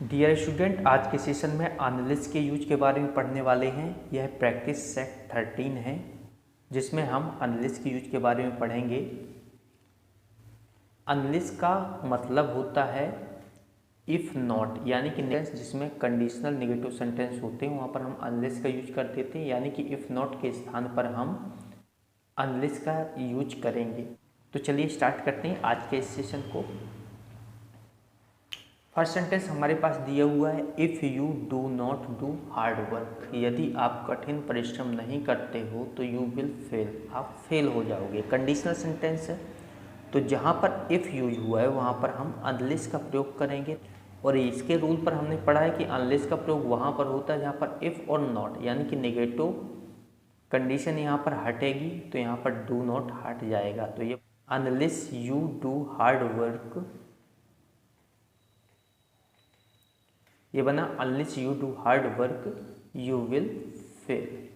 Dear student, आज के session में अनलिस्ट के यूज के बारे में पढ़ने वाले हैं। यह प्रैक्टिस सेट 13 है जिसमें हम अनलिस्ट के यूज के बारे में पढ़ेंगे। अनलिस्ट का मतलब होता है इफ़ नॉट, यानी कि जिसमें कंडीशनल नेगेटिव सेंटेंस होते हैं वहाँ पर हम अनलिस्ट का यूज कर देते हैं, यानी कि इफ़ नॉट के स्थान पर हम अनलिस्ट का यूज करेंगे। तो चलिए स्टार्ट करते हैं आज के इस सेशन को। फर्स्ट सेंटेंस हमारे पास दिया हुआ है, if you do not do hard work. यदि आप कठिन परिश्रम नहीं करते हो तो यू विल फेल, आप फेल हो जाओगे। कंडीशनल सेंटेंस है, तो जहाँ पर इफ़ यूज हुआ है वहाँ पर हम अनलेस का प्रयोग करेंगे। और इसके रूल पर हमने पढ़ा है कि अनलेस का प्रयोग वहाँ पर होता है जहाँ पर इफ़ और नॉट, यानी कि नेगेटिव कंडीशन यहाँ पर हटेगी तो यहाँ पर डू नॉट हट जाएगा। तो ये unless you do hard work, ये बना unless you do hard work you will fail.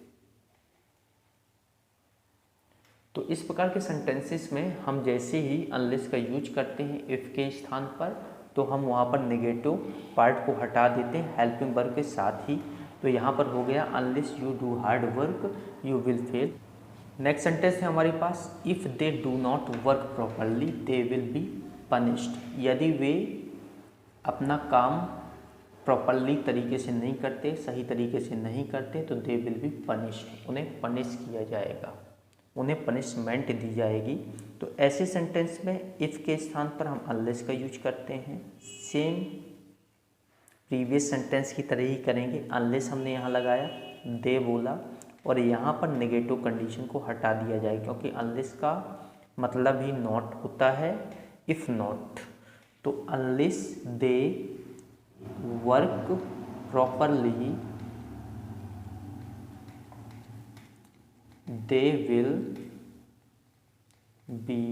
तो इस प्रकार के सेंटेंसेस में हम जैसे ही अनलेस का यूज करते हैं इफ़ के स्थान पर, तो हम वहाँ पर नेगेटिव पार्ट को हटा देते हैं हेल्पिंग वर्ब के साथ ही। तो यहाँ पर हो गया unless you do hard work you will fail. Next sentence है हमारे पास, if they do not work properly they will be punished. यदि वे अपना काम प्रॉपरली तरीके से नहीं करते, सही तरीके से नहीं करते, तो दे विल बी पनिश्ड, उन्हें पनिश किया जाएगा, उन्हें पनिशमेंट दी जाएगी। तो ऐसे सेंटेंस में इफ़ के स्थान पर हम अनलेस का यूज करते हैं। सेम प्रीवियस सेंटेंस की तरह ही करेंगे। अनलेस हमने यहाँ लगाया, दे बोला, और यहाँ पर नेगेटिव कंडीशन को हटा दिया जाए, क्योंकि अनलेस का मतलब ही नॉट होता है, इफ़ नॉट। तो unless they work properly they will be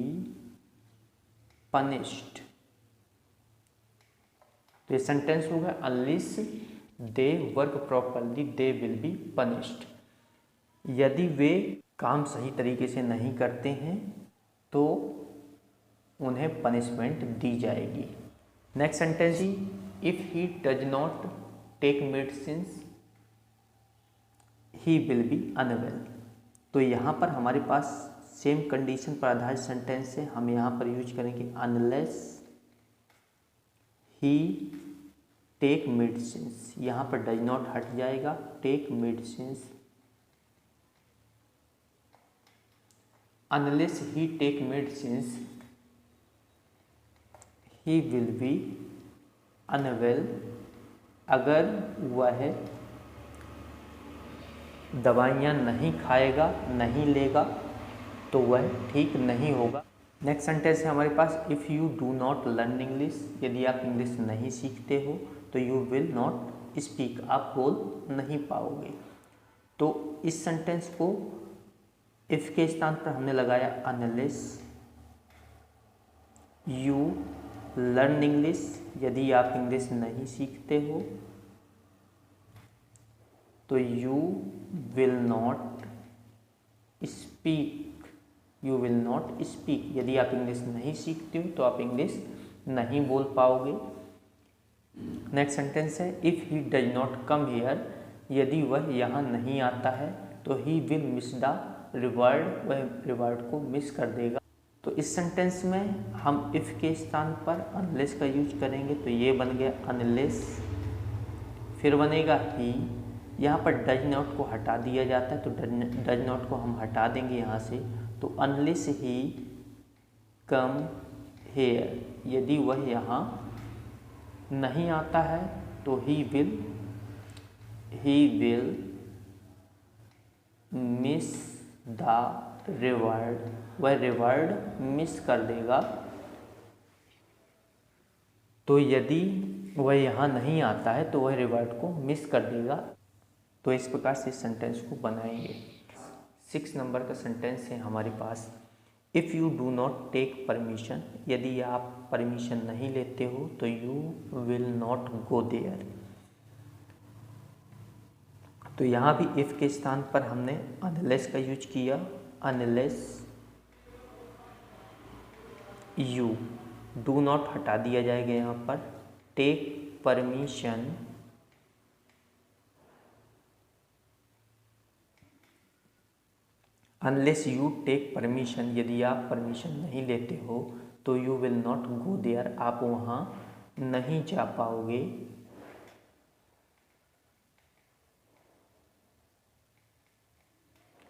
punished. तो ये सेंटेंस होगा unless they work properly they will be punished. यदि वे काम सही तरीके से नहीं करते हैं तो उन्हें पनिशमेंट दी जाएगी। नेक्स्ट सेंटेंस ही, if he does not take medicines he will be unwell. तो यहाँ पर हमारे पास सेम कंडीशन पर आधारित सेंटेंस है, हम यहाँ पर यूज करेंगे अनलेस ही टेक मेडिसिन्स। यहाँ पर डज नॉट हट जाएगा, take medicines. Unless he take medicines he will be unwell. अगर वह दवाइयाँ नहीं खाएगा, नहीं लेगा, तो वह ठीक नहीं होगा। नेक्स्ट सेंटेंस है हमारे पास, if you do not learn English. यदि आप इंग्लिश नहीं सीखते हो तो यू विल नॉट स्पीक, आप बोल नहीं पाओगे। तो इस सेंटेंस को इफ़ के स्थान पर हमने लगाया अनलेस यू लर्न इंग्लिश। यदि आप इंग्लिश नहीं सीखते हो तो you will not speak, you will not speak. यदि आप इंग्लिश नहीं सीखते हो तो आप इंग्लिश नहीं बोल पाओगे। नेक्स्ट सेंटेंस है, if he does not come here. यदि वह यहाँ नहीं आता है तो he will miss the reward, वह रिवार्ड को मिस कर देगा। तो इस सेंटेंस में हम इफ़ के स्थान पर अनलेस का यूज करेंगे। तो ये बन गया अनलेस, फिर बनेगा ही, यहाँ पर डज नॉट को हटा दिया जाता है तो डज नॉट को हम हटा देंगे यहाँ से। तो अनलेस ही कम हेयर, यदि वह यहाँ नहीं आता है तो he will miss the reward, वह रिवार्ड मिस कर देगा। तो यदि वह यहाँ नहीं आता है तो वह रिवार्ड को मिस कर देगा। तो इस प्रकार से सेंटेंस को बनाएंगे। 6 नंबर का सेंटेंस है हमारे पास, if you do not take permission. यदि आप परमिशन नहीं लेते हो तो you will not go there. तो यहाँ भी इफ़ के स्थान पर हमने अनलेस का यूज किया। अनलेस यू, डू नॉट हटा दिया जाएगा यहाँ पर, take permission unless you take permission, यदि आप परमिशन नहीं लेते हो तो you will not go there, आप वहाँ नहीं जा पाओगे।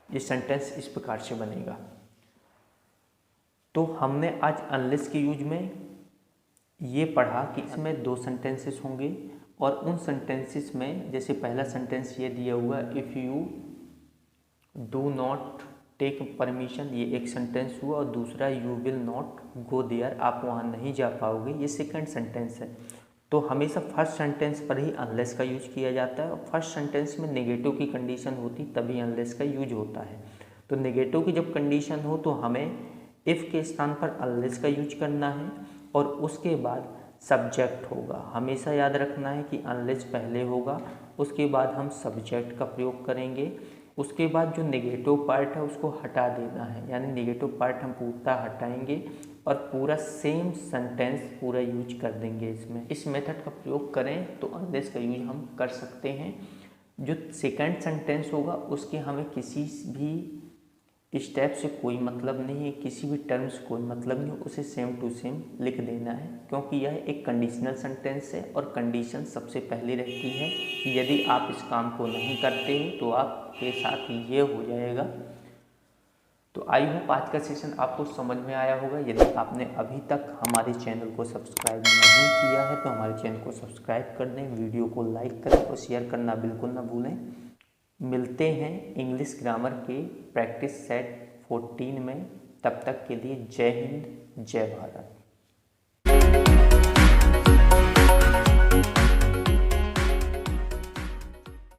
ये सेंटेंस इस प्रकार से बनेगा। तो हमने आज अनलेस के यूज में ये पढ़ा कि इसमें दो सेंटेंसेस होंगे और उन सेंटेंसेस में जैसे पहला सेंटेंस ये दिया हुआ if you do not take permission, ये एक सेंटेंस हुआ, और दूसरा you will not go there, आप वहाँ नहीं जा पाओगे, ये सेकंड सेंटेंस है। तो हमेशा फर्स्ट सेंटेंस पर ही अनलेस का यूज किया जाता है और फर्स्ट सेंटेंस में नेगेटिव की कंडीशन होती तभी अनलेस का यूज होता है। तो नेगेटिव की जब कंडीशन हो तो हमें इफ़ के स्थान पर अनलेस का यूज करना है और उसके बाद सब्जेक्ट होगा। हमेशा याद रखना है कि अनलेस पहले होगा, उसके बाद हम सब्जेक्ट का प्रयोग करेंगे, उसके बाद जो नेगेटिव पार्ट है उसको हटा देना है, यानी नेगेटिव पार्ट हम पूरा हटाएंगे और पूरा सेम सेंटेंस पूरा यूज कर देंगे। इसमें इस मेथड का प्रयोग करें तो अनलेस का यूज हम कर सकते हैं। जो सेकंड सेंटेंस होगा उसके हमें किसी भी स्टेप से कोई मतलब नहीं है, किसी भी टर्म से कोई मतलब नहीं है, उसे सेम टू सेम लिख देना है, क्योंकि यह एक कंडीशनल सेंटेंस है और कंडीशन सबसे पहले रहती है कि यदि आप इस काम को नहीं करते हो तो आपके साथ ये हो जाएगा। तो आई होप आज का सेशन आपको समझ में आया होगा। यदि आपने अभी तक हमारे चैनल को सब्सक्राइब नहीं किया है तो हमारे चैनल को सब्सक्राइब कर दें, वीडियो को लाइक करें और शेयर करना बिल्कुल ना भूलें। मिलते हैं इंग्लिश ग्रामर के प्रैक्टिस सेट 14 में, तब तक के लिए जय हिंद जय भारत।